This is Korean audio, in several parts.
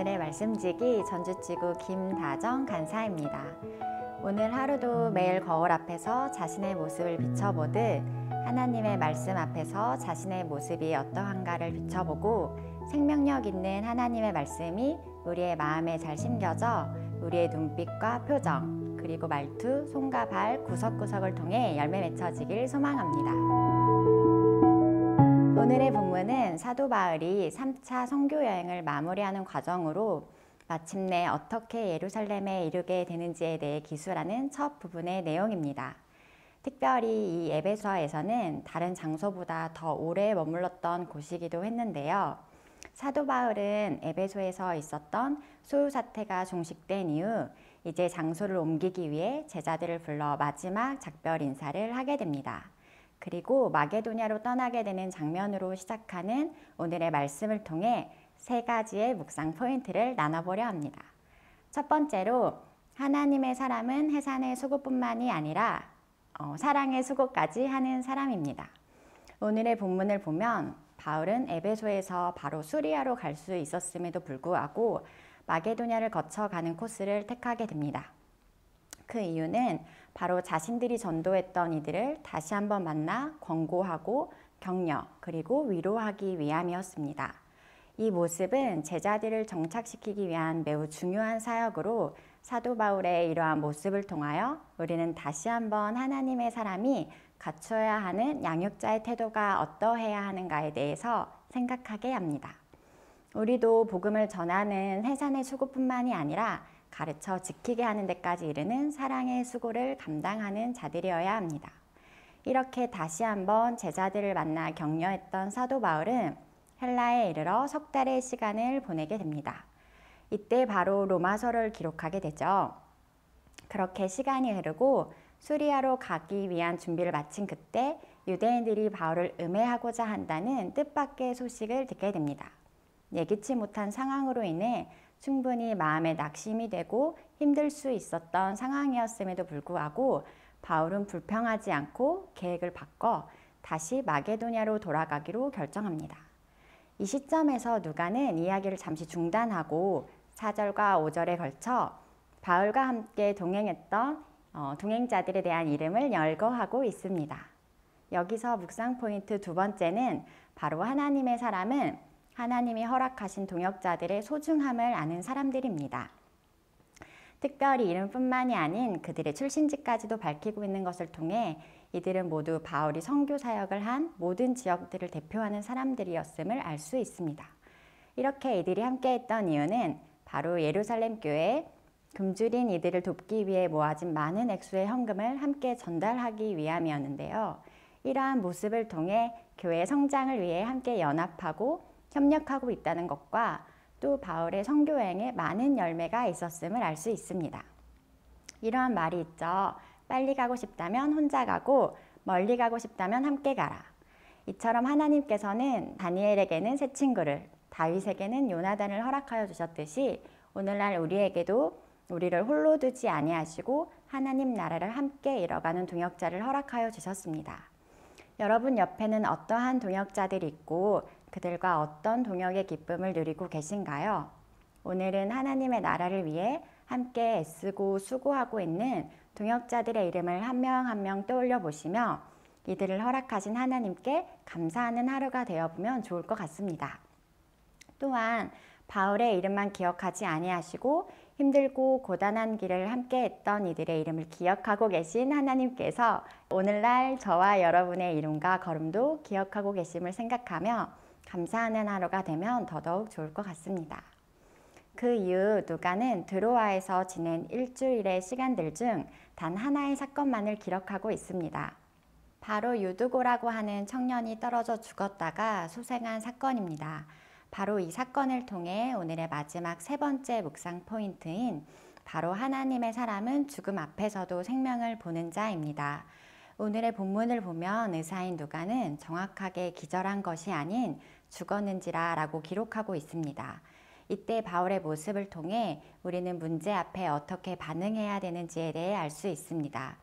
오늘의 말씀지기 전주지구 김다정 간사입니다. 오늘 하루도 매일 거울 앞에서 자신의 모습을 비춰보듯 하나님의 말씀 앞에서 자신의 모습이 어떠한가를 비춰보고 생명력 있는 하나님의 말씀이 우리의 마음에 잘 심겨져 우리의 눈빛과 표정 그리고 말투, 손과 발, 구석구석을 통해 열매 맺혀지길 소망합니다. 오늘의 본문은 사도 바울이 3차 선교 여행을 마무리하는 과정으로 마침내 어떻게 예루살렘에 이르게 되는지에 대해 기술하는 첫 부분의 내용입니다. 특별히 이 에베소에서는 다른 장소보다 더 오래 머물렀던 곳이기도 했는데요. 사도 바울은 에베소에서 있었던 소유 사태가 종식된 이후 이제 장소를 옮기기 위해 제자들을 불러 마지막 작별 인사를 하게 됩니다. 그리고 마게도냐로 떠나게 되는 장면으로 시작하는 오늘의 말씀을 통해 세 가지의 묵상 포인트를 나눠보려 합니다. 첫 번째로 하나님의 사람은 해산의 수고뿐만이 아니라 사랑의 수고까지 하는 사람입니다. 오늘의 본문을 보면 바울은 에베소에서 바로 수리아로 갈 수 있었음에도 불구하고 마게도냐를 거쳐가는 코스를 택하게 됩니다. 그 이유는 바로 자신들이 전도했던 이들을 다시 한번 만나 권고하고 격려 그리고 위로하기 위함이었습니다. 이 모습은 제자들을 정착시키기 위한 매우 중요한 사역으로 사도 바울의 이러한 모습을 통하여 우리는 다시 한번 하나님의 사람이 갖춰야 하는 양육자의 태도가 어떠해야 하는가에 대해서 생각하게 합니다. 우리도 복음을 전하는 해산의 수고뿐만이 아니라 가르쳐 지키게 하는 데까지 이르는 사랑의 수고를 감당하는 자들이어야 합니다. 이렇게 다시 한번 제자들을 만나 격려했던 사도 바울은 헬라에 이르러 석 달의 시간을 보내게 됩니다. 이때 바로 로마서를 기록하게 되죠. 그렇게 시간이 흐르고 수리아로 가기 위한 준비를 마친 그때 유대인들이 바울을 음해하고자 한다는 뜻밖의 소식을 듣게 됩니다. 예기치 못한 상황으로 인해 충분히 마음에 낙심이 되고 힘들 수 있었던 상황이었음에도 불구하고 바울은 불평하지 않고 계획을 바꿔 다시 마게도냐로 돌아가기로 결정합니다. 이 시점에서 누가는 이야기를 잠시 중단하고 4절과 5절에 걸쳐 바울과 함께 동행했던 동행자들에 대한 이름을 열거하고 있습니다. 여기서 묵상 포인트 두 번째는 바로 하나님의 사람은 하나님이 허락하신 동역자들의 소중함을 아는 사람들입니다. 특별히 이름뿐만이 아닌 그들의 출신지까지도 밝히고 있는 것을 통해 이들은 모두 바울이 선교 사역을 한 모든 지역들을 대표하는 사람들이었음을 알 수 있습니다. 이렇게 이들이 함께했던 이유는 바로 예루살렘 교회에 굶주린 이들을 돕기 위해 모아진 많은 액수의 헌금을 함께 전달하기 위함이었는데요. 이러한 모습을 통해 교회의 성장을 위해 함께 연합하고 협력하고 있다는 것과 또 바울의 선교 여행에 많은 열매가 있었음을 알 수 있습니다. 이러한 말이 있죠. 빨리 가고 싶다면 혼자 가고 멀리 가고 싶다면 함께 가라. 이처럼 하나님께서는 다니엘에게는 세 친구를, 다윗에게는 요나단을 허락하여 주셨듯이 오늘날 우리에게도 우리를 홀로 두지 아니하시고 하나님 나라를 함께 이뤄가는 동역자를 허락하여 주셨습니다. 여러분 옆에는 어떠한 동역자들이 있고 그들과 어떤 동역의 기쁨을 누리고 계신가요? 오늘은 하나님의 나라를 위해 함께 애쓰고 수고하고 있는 동역자들의 이름을 한 명 한 명 떠올려 보시며 이들을 허락하신 하나님께 감사하는 하루가 되어보면 좋을 것 같습니다. 또한 바울의 이름만 기억하지 아니하시고 힘들고 고단한 길을 함께 했던 이들의 이름을 기억하고 계신 하나님께서 오늘날 저와 여러분의 이름과 걸음도 기억하고 계심을 생각하며 감사하는 하루가 되면 더더욱 좋을 것 같습니다. 그 이후 누가는 드로아에서 지낸 일주일의 시간들 중 단 하나의 사건만을 기록하고 있습니다. 바로 유두고라고 하는 청년이 떨어져 죽었다가 소생한 사건입니다. 바로 이 사건을 통해 오늘의 마지막 세 번째 묵상 포인트인 바로 하나님의 사람은 죽음 앞에서도 생명을 보는 자입니다. 오늘의 본문을 보면 의사인 누가는 정확하게 기절한 것이 아닌 죽었는지라 라고 기록하고 있습니다. 이때 바울의 모습을 통해 우리는 문제 앞에 어떻게 반응해야 되는지에 대해 알 수 있습니다.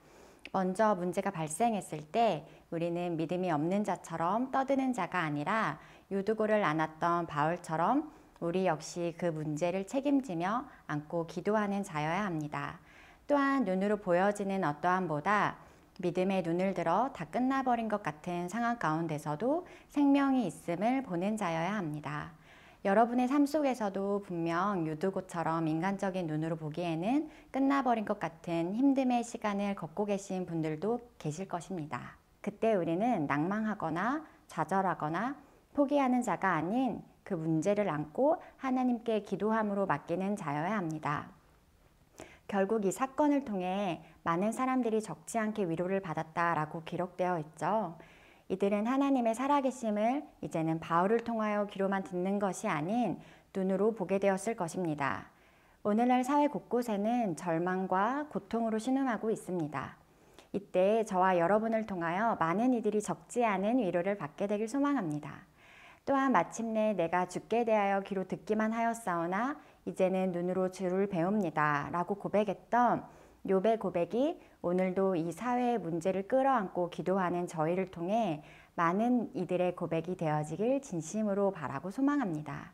먼저 문제가 발생했을 때 우리는 믿음이 없는 자처럼 떠드는 자가 아니라 유두고를 안았던 바울처럼 우리 역시 그 문제를 책임지며 안고 기도하는 자여야 합니다. 또한 눈으로 보여지는 어떠함보다 믿음의 눈을 들어 다 끝나버린 것 같은 상황 가운데서도 생명이 있음을 보는 자여야 합니다. 여러분의 삶 속에서도 분명 유두고처럼 인간적인 눈으로 보기에는 끝나버린 것 같은 힘듦의 시간을 걷고 계신 분들도 계실 것입니다. 그때 우리는 낭망하거나 좌절하거나 포기하는 자가 아닌 그 문제를 안고 하나님께 기도함으로 맡기는 자여야 합니다. 결국 이 사건을 통해 많은 사람들이 적지 않게 위로를 받았다라고 기록되어 있죠. 이들은 하나님의 살아계심을 이제는 바울을 통하여 귀로만 듣는 것이 아닌 눈으로 보게 되었을 것입니다. 오늘날 사회 곳곳에는 절망과 고통으로 신음하고 있습니다. 이때 저와 여러분을 통하여 많은 이들이 적지 않은 위로를 받게 되길 소망합니다. 또한 마침내 내가 주께 대하여 귀로 듣기만 하였사오나 이제는 눈으로 주를 배웁니다 라고 고백했던 욥의 고백이 오늘도 이 사회의 문제를 끌어안고 기도하는 저희를 통해 많은 이들의 고백이 되어지길 진심으로 바라고 소망합니다.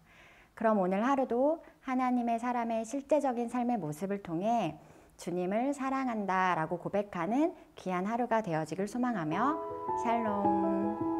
그럼 오늘 하루도 하나님의 사람의 실제적인 삶의 모습을 통해 주님을 사랑한다 라고 고백하는 귀한 하루가 되어지길 소망하며 샬롬.